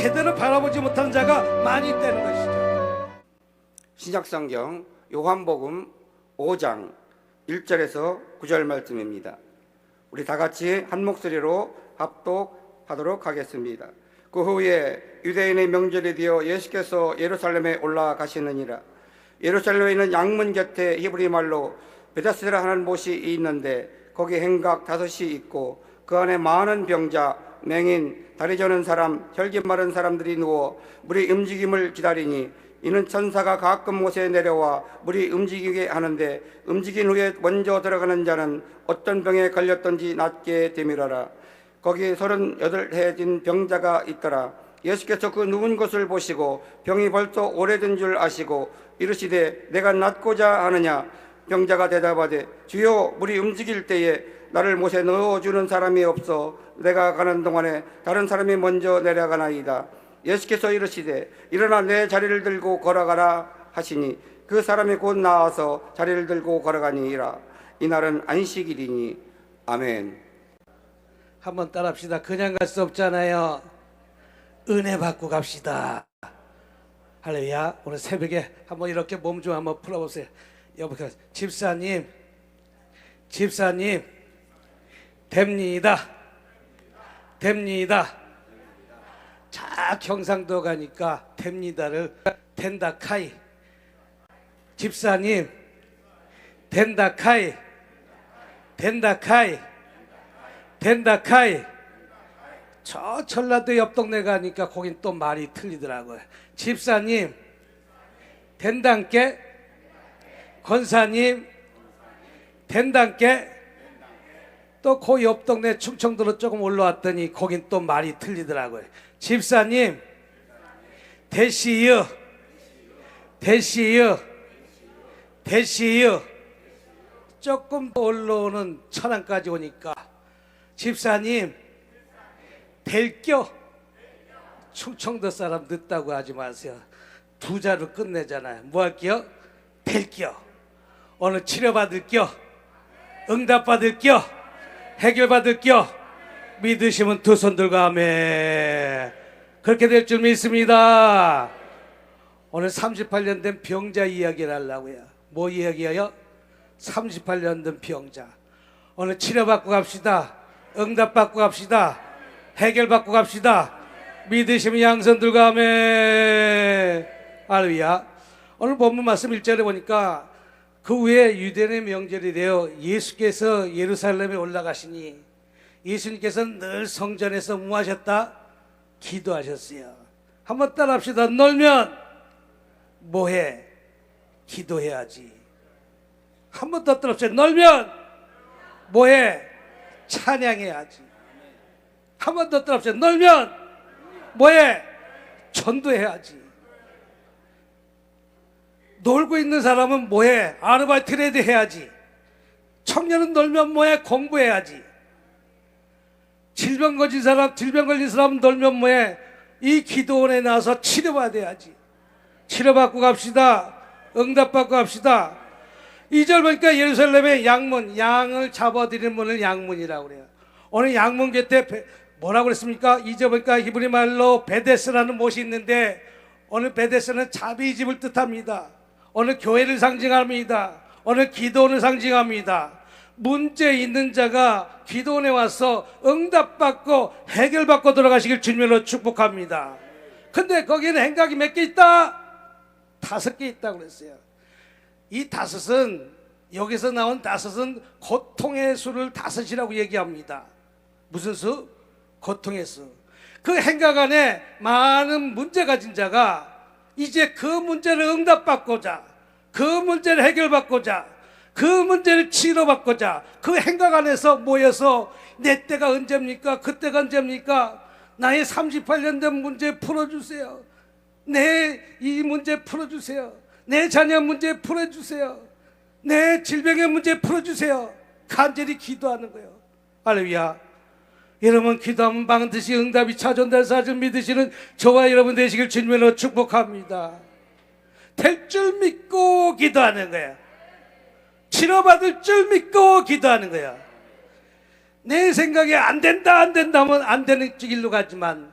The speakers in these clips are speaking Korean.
제대로 바라보지 못한 자가 많이 있다는 것이죠. 신약성경 요한복음 5장 1절에서 9절 말씀입니다. 우리 다 같이 한 목소리로 합독하도록 하겠습니다. 그 후에 유대인의 명절이 되어 예수께서 예루살렘에 올라가시느니라. 예루살렘에 있는 양문 곁에 히브리 말로 베다스라 하는 못이 있는데 거기 행각 5이 있고 그 안에 많은 병자, 맹인, 다리 저는 사람, 혈기 마른 사람들이 누워 물이 움직임을 기다리니 이는 천사가 가끔 못에 내려와 물이 움직이게 하는데 움직인 후에 먼저 들어가는 자는 어떤 병에 걸렸던지 낫게 되밀어라. 거기 38해 진 병자가 있더라. 예수께서 그 누운 것을 보시고 병이 벌써 오래된 줄 아시고 이르시되 내가 낫고자 하느냐. 병자가 대답하되 주여 물이 움직일 때에 나를 못에 넣어주는 사람이 없어 내가 가는 동안에 다른 사람이 먼저 내려가나이다. 예수께서 이르시되 일어나 내 자리를 들고 걸어가라 하시니 그 사람이 곧 나와서 자리를 들고 걸어가니라. 이날은 안식일이니. 아멘. 한번 따라합시다. 그냥 갈 수 없잖아요. 은혜 받고 갑시다. 할렐루야. 오늘 새벽에 한번 이렇게 몸 좀 한번 풀어보세요. 여보세요. 집사님 됩니다. 자, 경상도 가니까 됩니다를 된다카이. 집사님 된다카이. 저 전라도 옆 동네 가니까 거긴 또 말이 틀리더라고요. 집사님 된단께, 권사님 된단께. 또 그 옆 동네 충청도로 조금 올라왔더니 거긴 또 말이 틀리더라고요. 집사님 대시유. 조금 더 올라오는 천안까지 오니까 집사님 될겨. 충청도 사람 늦다고 하지 마세요. 두 자로 끝내잖아요. 뭐 할게요? 될겨. 오늘 치료받을겨, 응답받을겨, 해결받을겨. 믿으시면 두 손 들고 아멘. 그렇게 될 줄 믿습니다. 오늘 38년 된 병자 이야기를 하려고요. 뭐 이야기예요? 38년 된 병자. 오늘 치료받고 갑시다. 응답받고 갑시다. 해결받고 갑시다. 믿으시면 양손 들고 아멘. 할렐루야. 오늘 본문 말씀 1절에 보니까 그 후에 유대인의 명절이 되어 예수께서 예루살렘에 올라가시니 예수님께서는 늘 성전에서 뭐 하셨다? 기도하셨어요. 한번 따라합시다. 놀면 뭐해? 기도해야지. 한번 더 따라합시다. 놀면 뭐해? 찬양해야지. 한번 더 따라합시다. 놀면 뭐해? 전도해야지. 놀고 있는 사람은 뭐해? 아르바이트라도 해야지. 청년은 놀면 뭐해? 공부해야지. 질병 걸린 사람은 놀면 뭐해? 이 기도원에 나와서 치료받아야지. 치료받고 갑시다. 응답받고 갑시다. 2절 보니까 예루살렘의 양문, 양을 잡아들이는 문을 양문이라고 그래요. 오늘 양문 곁에 뭐라고 그랬습니까? 2절 보니까 히브리 말로 베데스라는 못이 있는데 오늘 베데스는 자비집을 뜻합니다. 오늘 교회를 상징합니다. 오늘 기도원을 상징합니다. 문제 있는 자가 기도원에 와서 응답받고 해결받고 돌아가시길 주님으로 축복합니다. 근데 거기에는 행각이 몇 개 있다? 5개 있다고 그랬어요. 이 5은, 여기서 나온 5은 고통의 수를 5이라고 얘기합니다. 무슨 수? 고통의 수. 그 행각 안에 많은 문제 가진 자가 이제 그 문제를 응답받고자, 그 문제를 해결받고자, 그 문제를 치료받고자 그 행각 안에서 모여서 내 때가 언제입니까? 그때가 언제입니까? 나의 38년 된 문제 풀어주세요. 내 이 문제 풀어주세요. 내 자녀 문제 풀어주세요. 내 질병의 문제 풀어주세요. 간절히 기도하는 거예요. 할렐루야. 여러분 기도하면 반드시 응답이 찾아온다는 사실 믿으시는 저와 여러분 되시길 주님으로 축복합니다. 될 줄 믿고 기도하는 거야. 치료받을 줄 믿고 기도하는 거야. 내 생각에 안 된다 하면 안 되는 길로 가지만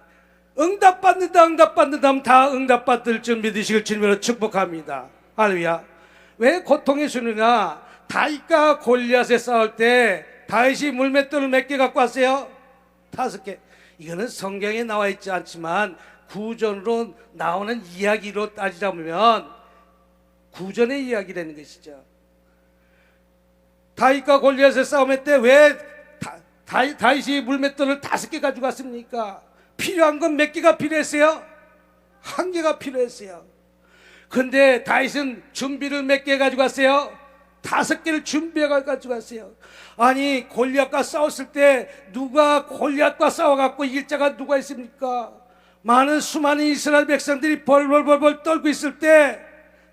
응답받는다 응답받는다 하면 다 응답받을 줄 믿으시길 주님으로 축복합니다. 할렐루야. 왜 고통이 주느냐? 다윗과 골리앗에 싸울 때 다윗이 물맷돌을 몇 개 갖고 왔어요? 5개. 이거는 성경에 나와 있지 않지만 구전으로 나오는 이야기로 따지자면 구전의 이야기라는 것이죠. 다윗과 골리앗의 싸움할 때 왜 다윗이 물맷돌을 5개 가지고 왔습니까? 필요한 건 몇 개가 필요했어요? 1개가 필요했어요. 근데 다윗은 준비를 몇 개 가지고 왔어요? 5개를 준비해 가지고 왔어요. 아니 골리앗과 싸웠을 때 누가 골리앗과 싸워갖고 이길 자가 누가 있습니까? 수많은 이스라엘 백성들이 벌벌벌 떨고 있을 때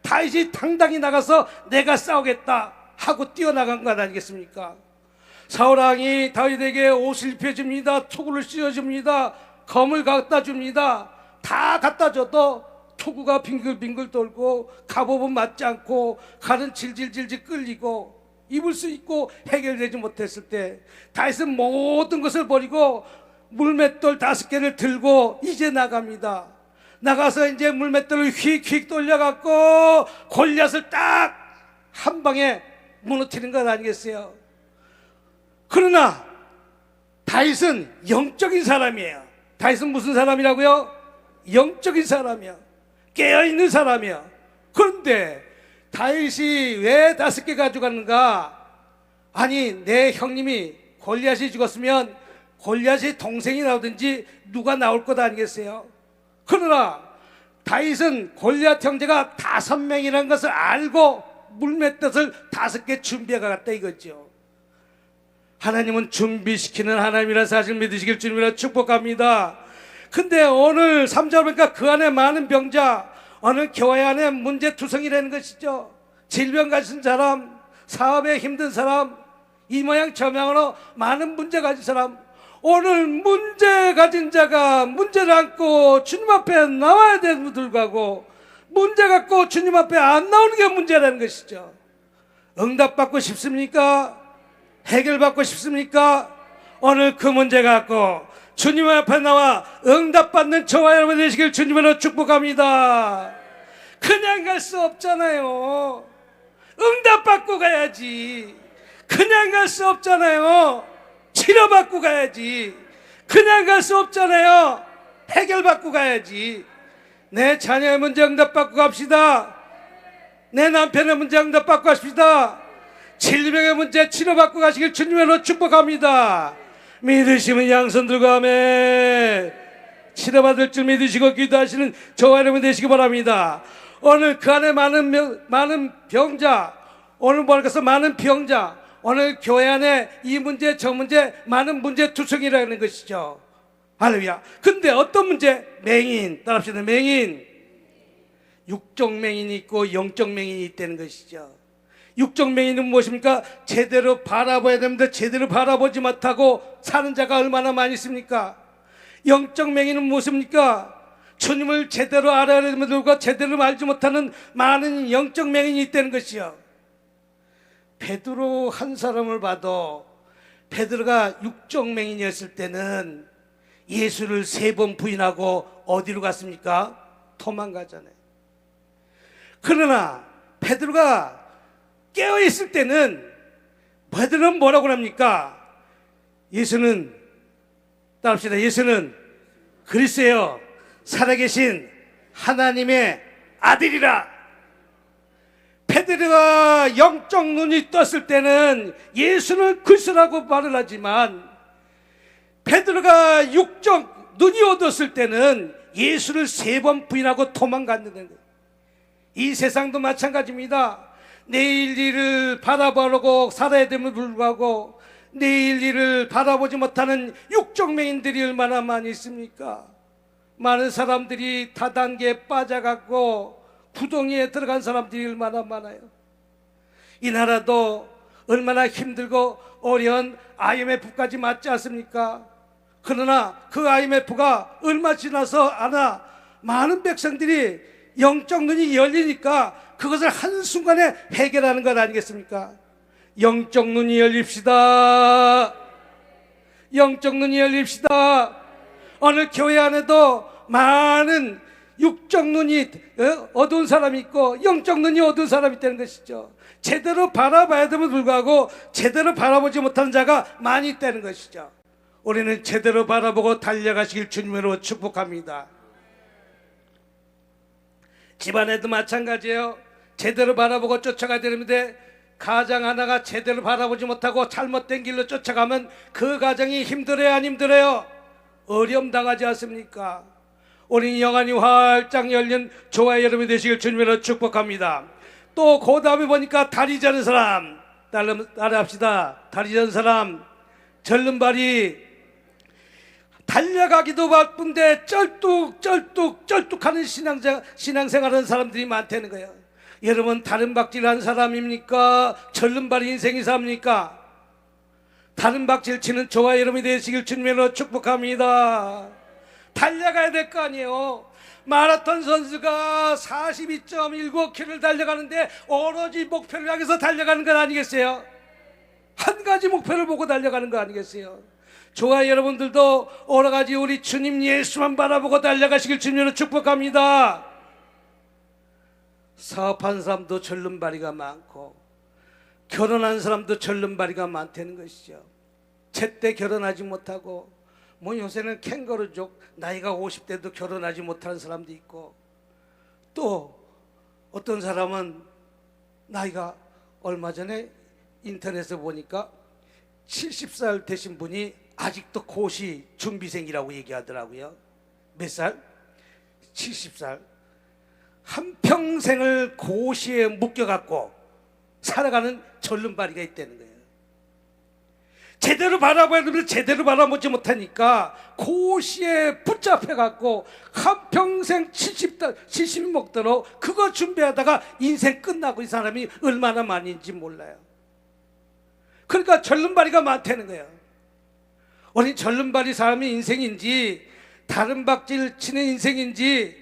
다윗이 당당히 나가서 내가 싸우겠다 하고 뛰어나간 것 아니겠습니까? 사울왕이 다윗에게 옷을 입혀줍니다. 투구를 씌워줍니다. 검을 갖다 줍니다. 다 갖다 줘도 투구가 빙글빙글 돌고 갑옷은 맞지 않고 칼은 질질질질 끌리고 입을 수 있고 해결되지 못했을 때 다윗은 모든 것을 버리고 물맷돌 5개를 들고 이제 나갑니다. 나가서 이제 물맷돌을 휙휙 돌려갖고 골리앗을 딱 한 방에 무너뜨리는 것 아니겠어요? 그러나 다윗은 영적인 사람이에요. 다윗은 무슨 사람이라고요? 영적인 사람이야. 깨어있는 사람이야. 그런데 다윗이 왜 5개 가져갔는가? 아니 내 형님이 골리앗이 죽었으면 골리앗의 동생이 나오든지 누가 나올 것 아니겠어요? 그러나 다윗은 골리앗 형제가 5명이라는 것을 알고 물맷돌을 5개 준비해 갔다 이거죠. 하나님은 준비시키는 하나님이라는 사실 믿으시길 주님이라 축복합니다. 근데 오늘 3절 보니까 그 안에 많은 병자, 오늘 교회 안에 문제투성이라는 것이죠. 질병 가진 사람, 사업에 힘든 사람, 이 모양 저 모양으로 많은 문제 가진 사람, 오늘 문제 가진 자가 문제를 안고 주님 앞에 나와야 되는 불구하고 문제 갖고 주님 앞에 안 나오는 게 문제라는 것이죠. 응답받고 싶습니까? 해결받고 싶습니까? 오늘 그 문제 갖고 주님 앞에 나와 응답받는 저와 여러분 되시길 주님으로 축복합니다. 그냥 갈 수 없잖아요. 응답받고 가야지. 그냥 갈 수 없잖아요. 치료받고 가야지. 그냥 갈 수 없잖아요. 해결받고 가야지. 내 자녀의 문제 응답받고 갑시다. 내 남편의 문제 응답받고 갑시다. 질병의 문제 치료받고 가시길 주님으로 축복합니다. 믿으시면 양손 들고 아멘. 치료받을 줄 믿으시고 기도하시는 저와 여러분 되시기 바랍니다. 오늘 그 안에 많은 병자, 오늘 뭐랄까 많은 병자, 오늘 교회 안에 이 문제 저 문제 많은 문제 투성이라는 것이죠. 할렐루야. 근데 어떤 문제? 맹인. 따라합시다. 맹인. 육적 맹인이 있고 영적 맹인이 있다는 것이죠. 육적 맹인은 무엇입니까? 제대로 바라봐야 됩니다. 제대로 바라보지 못하고 사는 자가 얼마나 많이 있습니까? 영적 맹인은 무엇입니까? 주님을 제대로 알아야 되면서 제대로 알지 못하는 많은 영적 맹인이 있다는 것이요. 베드로 한 사람을 봐도 베드로가 육적 맹인이었을 때는 예수를 3번 부인하고 어디로 갔습니까? 도망가잖아요. 그러나 베드로가 깨어있을 때는 베드로는 뭐라고 합니까? 예수는 따라합시다. 예수는 그리스도요 살아계신 하나님의 아들이라. 베드로가 영적 눈이 떴을 때는 예수는 그리스도라고 말을 하지만 베드로가 육적 눈이 어두웠을 때는 예수를 3번 부인하고 도망갔는데, 이 세상도 마찬가지입니다. 내일 일을 바라보려고 살아야 됨을 불구하고 내일 일을 바라보지 못하는 육적 맹인들이 얼마나 많이 있습니까? 많은 사람들이 다단계에 빠져갖고 구덩이에 들어간 사람들이 얼마나 많아요. 이 나라도 얼마나 힘들고 어려운 IMF까지 맞지 않습니까? 그러나 그 IMF가 얼마 지나서 아나 많은 백성들이 영적 눈이 열리니까 그것을 한순간에 해결하는 것 아니겠습니까? 영적 눈이 열립시다. 영적 눈이 열립시다. 오늘 교회 안에도 많은 육적 눈이 어두운 사람이 있고 영적 눈이 어두운 사람이 있다는 것이죠. 제대로 바라봐야 됨에도 불구하고 제대로 바라보지 못하는 자가 많이 있다는 것이죠. 우리는 제대로 바라보고 달려가시길 주님으로 축복합니다. 집안에도 마찬가지예요. 제대로 바라보고 쫓아가야 되는데 가정 하나가 제대로 바라보지 못하고 잘못된 길로 쫓아가면 그 가정이 힘들어요, 안 힘들어요? 어려움 당하지 않습니까? 우리 영안이 활짝 열린 조화 여러분이 되시길 주님으로 축복합니다. 또 그 다음에 보니까 다리 저는 사람, 따라합시다. 다리 저는 사람, 절름발이 달려가기도 바쁜데 쩔뚝하는 신앙생활하는 사람들이 많다는 거예요. 여러분 다른 박질하는 사람입니까? 절름발이 인생이 삽니까? 다른 박질 치는 저와 여러분이 되시길 주님으로 축복합니다. 달려가야 될 거 아니에요. 마라톤 선수가 42.19km를 달려가는데 오로지 목표를 향해서 달려가는 건 아니겠어요? 한 가지 목표를 보고 달려가는 거 아니겠어요? 저와 여러분들도 오로가지 우리 주님 예수만 바라보고 달려가시길 주님으로 축복합니다. 사업한 사람도 절름발이가 많고 결혼한 사람도 절름발이가 많다는 것이죠. 제때 결혼하지 못하고 뭐 요새는 캥거루족 나이가 50대도 결혼하지 못하는 사람도 있고 또 어떤 사람은 나이가 얼마 전에 인터넷에 보니까 70살 되신 분이 아직도 고시 준비생이라고 얘기하더라고요. 몇 살? 70살. 한평생을 고시에 묶여갖고 살아가는 절름발이가 있다는 거예요. 제대로 바라봐야 되는데 제대로 바라보지 못하니까 고시에 붙잡혀갖고 한평생 70 먹도록 그거 준비하다가 인생 끝나고 이 사람이 얼마나 많은지 몰라요. 그러니까 절름발이가 많다는 거예요. 우리 절름발이 사람의 인생인지 다른 박질 치는 인생인지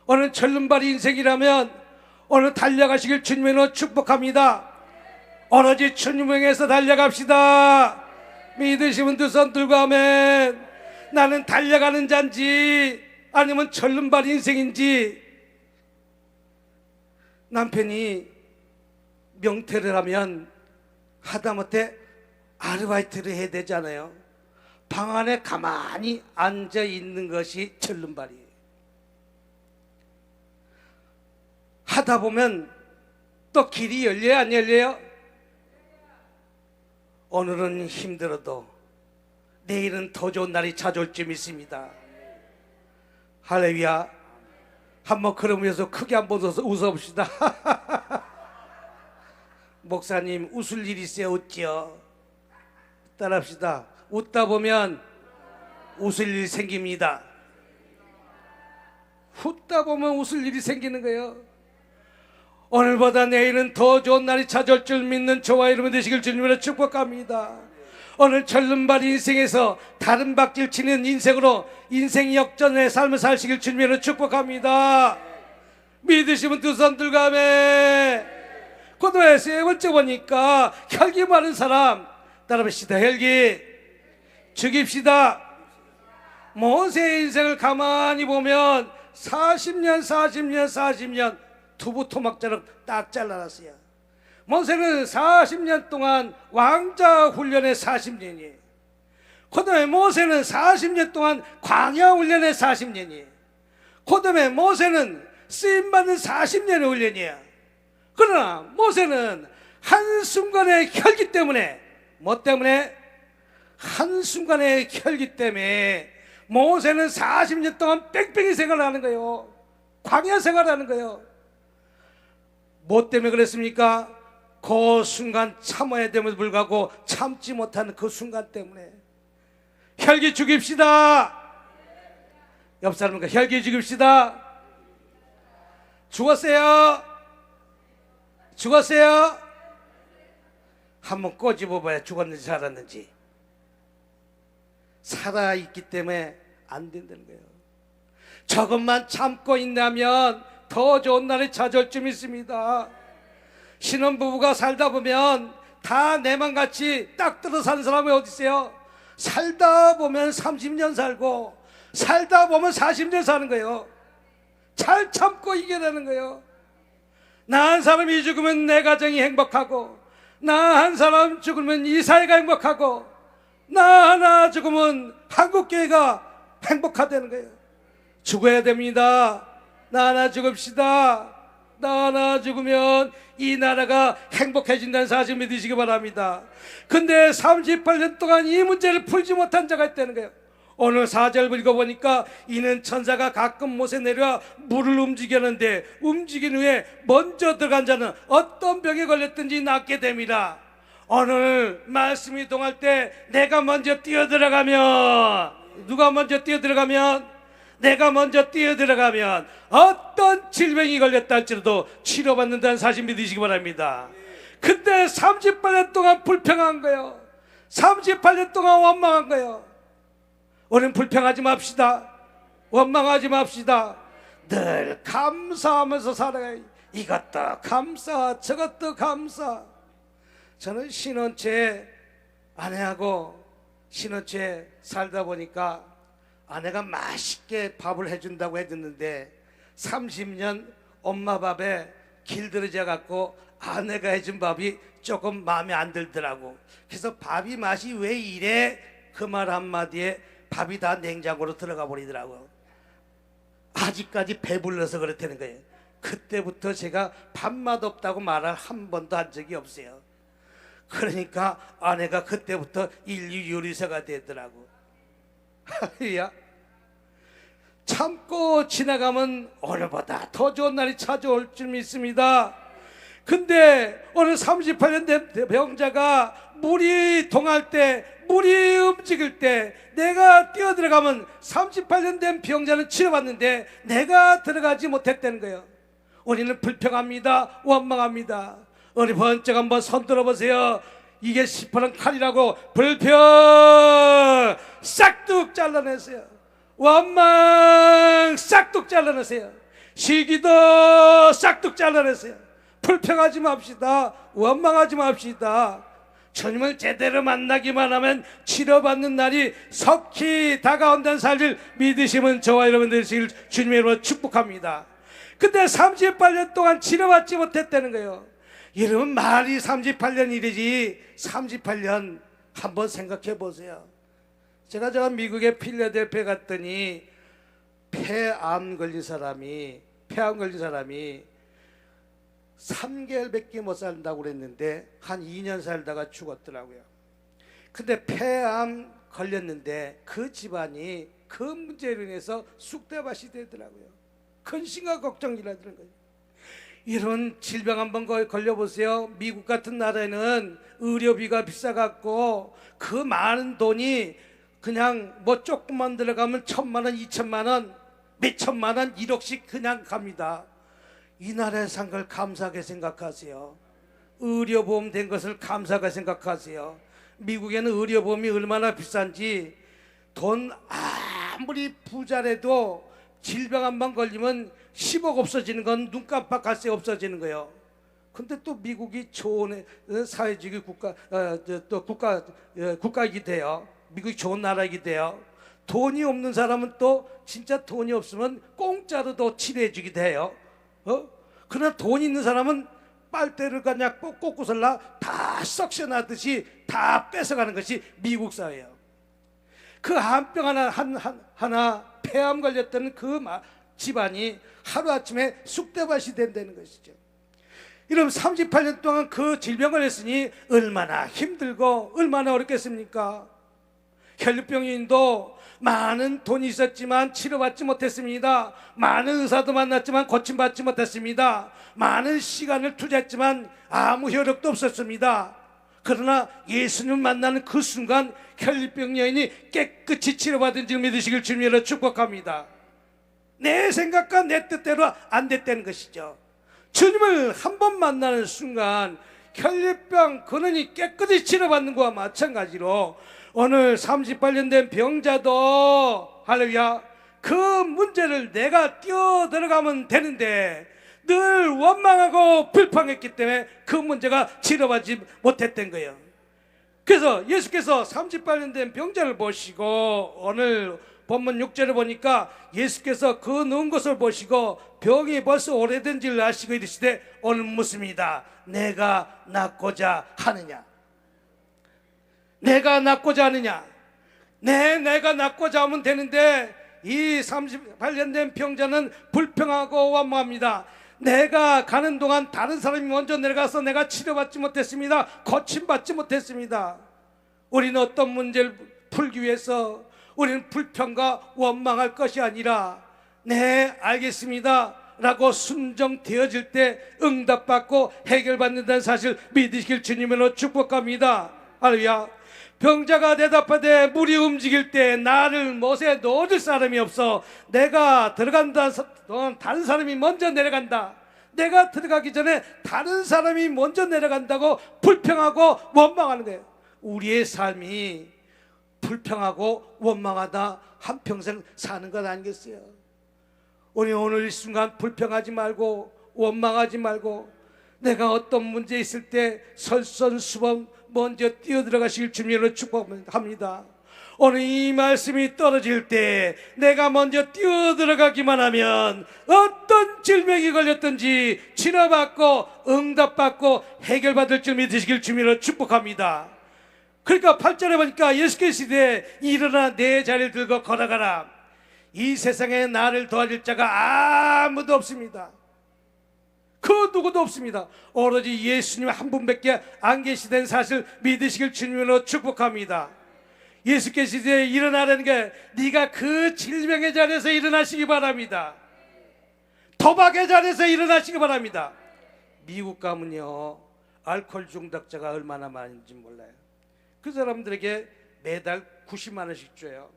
오늘 절름발이 인생이라면 오늘 달려가시길 주님으로 축복합니다. 오로지 주님 향해서 달려갑시다. 믿으시면 두 손 들고 아멘. 나는 달려가는 자인지 아니면 절름발 인생인지. 남편이 명퇴를 하면 하다못해 아르바이트를 해야 되잖아요. 방 안에 가만히 앉아 있는 것이 절름발이에요. 하다 보면 또 길이 열려요, 안 열려요? 오늘은 힘들어도 내일은 더 좋은 날이 찾아올 줄 믿습니다. 할렐루야. 한번 그러면서 크게 한번 웃어봅시다. 목사님 웃을 일 있어요, 웃죠? 따라합시다. 웃다 보면 웃을 일이 생깁니다. 웃다 보면 웃을 일이 생기는 거예요. 오늘보다 내일은 더 좋은 날이 찾아올 줄 믿는 저와 여러분 되시길 주님으로 축복합니다. 오늘 절름발 인생에서 다른 박질 치는 인생으로 인생 역전의 삶을 사시길 주님으로 축복합니다. 믿으시면 두 손 들고 아멘. 그 다음에 세 번째 보니까 혈기 많은 사람 따라합시다. 혈기 죽입시다. 모세의 인생을 가만히 보면 40년 두부 토막처럼 딱 잘라놨어요. 모세는 40년 동안 왕자 훈련에 40년이에요. 그 다음에 모세는 40년 동안 광야 훈련에 40년이에요. 그 다음에 모세는 쓰임받는 40년의 훈련이에요. 그러나 모세는 한순간의 혈기 때문에 뭐 때문에? 한순간의 혈기 때문에 모세는 40년 동안 뺑뺑이 생활을 하는 거예요. 광야 생활을 하는 거예요. 뭐 때문에 그랬습니까? 그 순간 참아야 됨에도 불구하고 참지 못하는 그 순간 때문에. 혈기 죽입시다. 옆 사람과 혈기 죽입시다. 죽었어요? 죽었어요? 한번 꼬집어봐야 죽었는지 살았는지. 살아있기 때문에 안 된다는 거예요. 조금만 참고 있다면 더 좋은 날이 찾아올 줄 믿습니다. 신혼부부가 살다 보면 다 내맘같이 딱 들어 사는 사람이 어디 있어요? 살다 보면 30년 살고 살다 보면 40년 사는 거예요. 잘 참고 이겨내는 거예요. 나 한 사람이 죽으면 내 가정이 행복하고, 나 한 사람 죽으면 이 사회가 행복하고, 나 하나 죽으면 한국교회가 행복하다는 거예요. 죽어야 됩니다. 나 하나 죽읍시다. 나 하나 죽으면 이 나라가 행복해진다는 사실 믿으시기 바랍니다. 근데 38년 동안 이 문제를 풀지 못한 자가 있다는 거예요. 오늘 4절 읽어보니까 이는 천사가 가끔 못에 내려와 물을 움직이는데 움직인 후에 먼저 들어간 자는 어떤 병에 걸렸든지 낫게 됩니다. 오늘 말씀이 동할 때 내가 먼저 뛰어들어가면, 누가 먼저 뛰어들어가면, 내가 먼저 뛰어들어가면 어떤 질병이 걸렸다 할지라도 치료받는다는 사실 믿으시기 바랍니다. 근데 38년 동안 불평한 거예요. 38년 동안 원망한 거예요. 우리는 불평하지 맙시다. 원망하지 맙시다. 늘 감사하면서 살아가요. 이것도 감사, 저것도 감사. 저는 신혼초에 아내하고 신혼초에 살다 보니까 아내가 맛있게 밥을 해준다고 해줬는데 30년 엄마 밥에 길들여져 갖고 아내가 해준 밥이 조금 마음에 안 들더라고. 그래서 밥이 맛이 왜 이래? 그 말 한마디에 밥이 다 냉장고로 들어가 버리더라고. 아직까지 배불러서 그렇다는 거예요. 그때부터 제가 밥맛 없다고 말을 한 번도 한 적이 없어요. 그러니까 아내가 그때부터 인류 요리사가 되더라고. 할렐루야. 참고 지나가면 오늘보다 더 좋은 날이 찾아올 줄 믿습니다. 근데 오늘 38년 된 병자가 물이 동할 때, 물이 움직일 때 내가 뛰어들어가면 38년 된 병자는 치료받는데 내가 들어가지 못했다는 거예요. 우리는 불평합니다. 원망합니다. 우리 번쩍 한번 손 들어보세요. 이게 시퍼런 칼이라고 불평 싹둑 잘라내세요. 원망 싹둑 잘라내세요. 시기도 싹둑 잘라내세요. 불평하지 맙시다. 원망하지 맙시다. 주님을 제대로 만나기만 하면 치료받는 날이 속히 다가온다는 사실을 믿으시면 저와 여러분들 되시길 주님의 이름으로 축복합니다. 근데 38년 동안 치료받지 못했다는 거예요. 여러분 말이 38년이지 38년 한번 생각해 보세요. 제가 미국의 필라델피아 갔더니 폐암 걸린 사람이 3개월밖에 못 산다고 그랬는데 한 2년 살다가 죽었더라고요. 근데 폐암 걸렸는데 그 집안이 그 문제로 인해서 쑥대밭이 되더라고요. 근심과 걱정이라는 거예요. 이런 질병 한번 걸려보세요. 미국 같은 나라에는 의료비가 비싸갖고 그 많은 돈이 그냥 뭐 조금만 들어가면 1,000만 원, 2,000만 원, 몇천만 원, 1억씩 그냥 갑니다. 이 나라에 산 걸 감사하게 생각하세요. 의료보험 된 것을 감사하게 생각하세요. 미국에는 의료보험이 얼마나 비싼지, 돈 아무리 부자라도 질병 한번 걸리면 10억 없어지는 건 눈 깜빡할 새 없어지는 거예요. 근데 또 미국이 좋은 사회주의 국가이기 돼요. 미국이 좋은 나라이기 돼요. 돈이 없는 사람은 또 진짜 돈이 없으면 공짜로도 치료해 주기도 해요. 그러나 돈 있는 사람은 빨대를 그냥 꽂고설라 다 석션하듯이 다 뺏어가는 것이 미국 사회예요. 그 한 병 하나 폐암 걸렸던 그 집안이 하루아침에 쑥대밭이 된다는 것이죠. 이러면 38년 동안 그 질병을 했으니 얼마나 힘들고 얼마나 어렵겠습니까? 혈류병인도 많은 돈이 있었지만 치료받지 못했습니다. 많은 의사도 만났지만 고침받지 못했습니다. 많은 시간을 투자했지만 아무 효력도 없었습니다. 그러나 예수님 만나는 그 순간 혈류병 여인이 깨끗이 치료받은 줄 믿으시길 주님으로 축복합니다. 내 생각과 내 뜻대로 안 됐다는 것이죠. 주님을 한 번 만나는 순간 혈류병 근원이 깨끗이 치료받는 것과 마찬가지로 오늘 38년 된 병자도 할렐루야 그 문제를 내가 뛰어들어가면 되는데 늘 원망하고 불평했기 때문에 그 문제가 치료받지 못했던 거예요. 그래서 예수께서 38년 된 병자를 보시고 오늘 본문 6절을 보니까 예수께서 그 누운 것을 보시고 병이 벌써 오래된지를 아시고 이르시되 오늘 묻습니다. 내가 낫고자 하느냐? 내가 낫고자 하느냐? 내가 낫고자 하면 되는데 이 38년 된 병자는 불평하고 원망합니다. 내가 가는 동안 다른 사람이 먼저 내려가서 내가 치료받지 못했습니다. 고침받지 못했습니다. 우리는 어떤 문제를 풀기 위해서 우리는 불평과 원망할 것이 아니라 네 알겠습니다 라고 순종되어질 때 응답받고 해결받는다는 사실 믿으시길 주님으로 축복합니다. 할렐루야. 병자가 대답하되 물이 움직일 때 나를 못에 넣어줄 사람이 없어 내가 들어간다 동안 다른 사람이 먼저 내려간다. 내가 들어가기 전에 다른 사람이 먼저 내려간다고 불평하고 원망하는 거예요. 우리의 삶이 불평하고 원망하다 한평생 사는 것 아니겠어요? 우리 오늘 이 순간 불평하지 말고 원망하지 말고 내가 어떤 문제 있을 때 설선수범 먼저 뛰어들어가시길 주님으로 축복합니다. 오늘 이 말씀이 떨어질 때 내가 먼저 뛰어들어가기만 하면 어떤 질병이 걸렸든지 치료받고 응답받고 해결받을 줄 믿으시길 주님으로 축복합니다. 그러니까 8절에 보니까 예수께서 이르시되 일어나 내 자리를 들고 걸어가라. 이 세상에 나를 도와줄 자가 아무도 없습니다. 그 누구도 없습니다. 오로지 예수님 한 분밖에 안 계시다는 사실 믿으시길 주님으로 축복합니다. 예수께서 이제 일어나라는 게 네가 그 질병의 자리에서 일어나시기 바랍니다. 도박의 자리에서 일어나시기 바랍니다. 미국 가면요 알코올 중독자가 얼마나 많은지 몰라요. 그 사람들에게 매달 90만 원씩 줘요.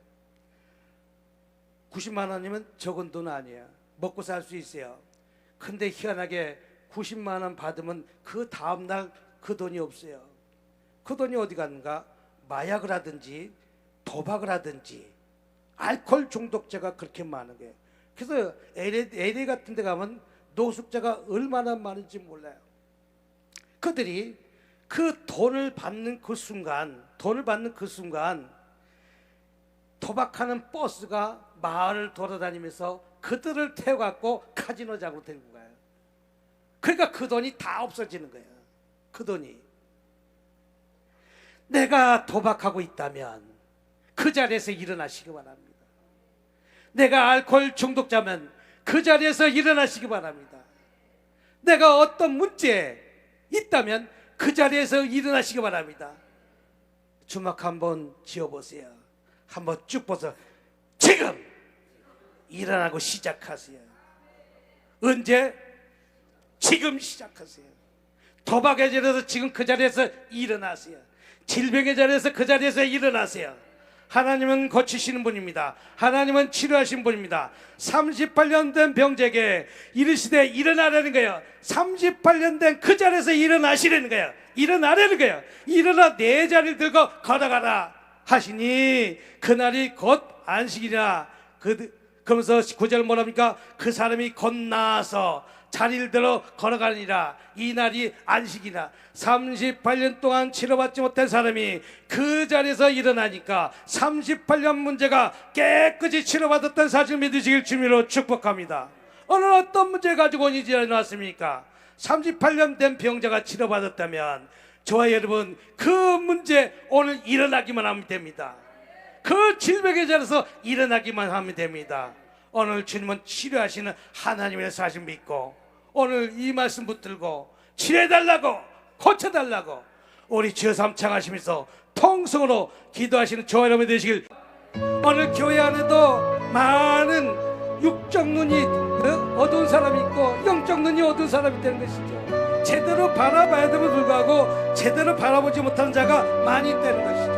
90만 원이면 적은 돈 아니에요. 먹고 살 수 있어요. 근데 희한하게 90만 원 받으면 그 다음날 그 돈이 없어요. 그 돈이 어디 갔는가? 마약을 하든지 도박을 하든지 알코올 중독자가 그렇게 많은 거예요. 그래서 LA 같은 데 가면 노숙자가 얼마나 많은지 몰라요. 그들이 그 돈을 받는 그 순간 도박하는 버스가 마을을 돌아다니면서 그들을 태워갖고 카지노장으로 데리고 가요. 그러니까 그 돈이 다 없어지는 거예요. 그 돈이. 내가 도박하고 있다면 그 자리에서 일어나시기 바랍니다. 내가 알코올 중독자면 그 자리에서 일어나시기 바랍니다. 내가 어떤 문제에 있다면 그 자리에서 일어나시기 바랍니다. 주먹 한번 쥐어보세요. 한번 쭉 보세요. 지금 일어나고 시작하세요. 언제? 지금 시작하세요. 도박의 자리에서 지금 그 자리에서 일어나세요. 질병의 자리에서 그 자리에서 일어나세요. 하나님은 고치시는 분입니다. 하나님은 치료하시는 분입니다. 38년 된 병자에게 이르시되 일어나라는 거예요. 38년 된 그 자리에서 일어나시라는 거예요. 일어나라는 거예요. 일어나 내 자리를 들고 걸어가라 하시니 그날이 곧 안식이라. 그러면서 9절 뭐랍니까? 그 사람이 곧 나아서 자리를 들어 걸어가니라. 이 날이 안식이라. 38년 동안 치료받지 못한 사람이 그 자리에서 일어나니까 38년 문제가 깨끗이 치료받았다는 사실 믿으시길 주님으로 축복합니다. 오늘 어떤 문제 가지고 일어났습니까? 38년 된 병자가 치료받았다면 저와 여러분 그 문제 오늘 일어나기만 하면 됩니다. 그 질병의 자리에서 일어나기만 하면 됩니다. 오늘 주님은 치료하시는 하나님의 사실 믿고 오늘 이 말씀 붙들고 치료해달라고 고쳐달라고 우리 주여 삼창하시면서 통성으로 기도하시는 저와 여러분 되시길. 오늘 교회 안에도 많은 육적 눈이 어두운 사람이 있고 영적 눈이 어두운 사람이 되는 것이죠. 제대로 바라봐야 됨에도 불구하고 제대로 바라보지 못하는 자가 많이 있다는 것이죠.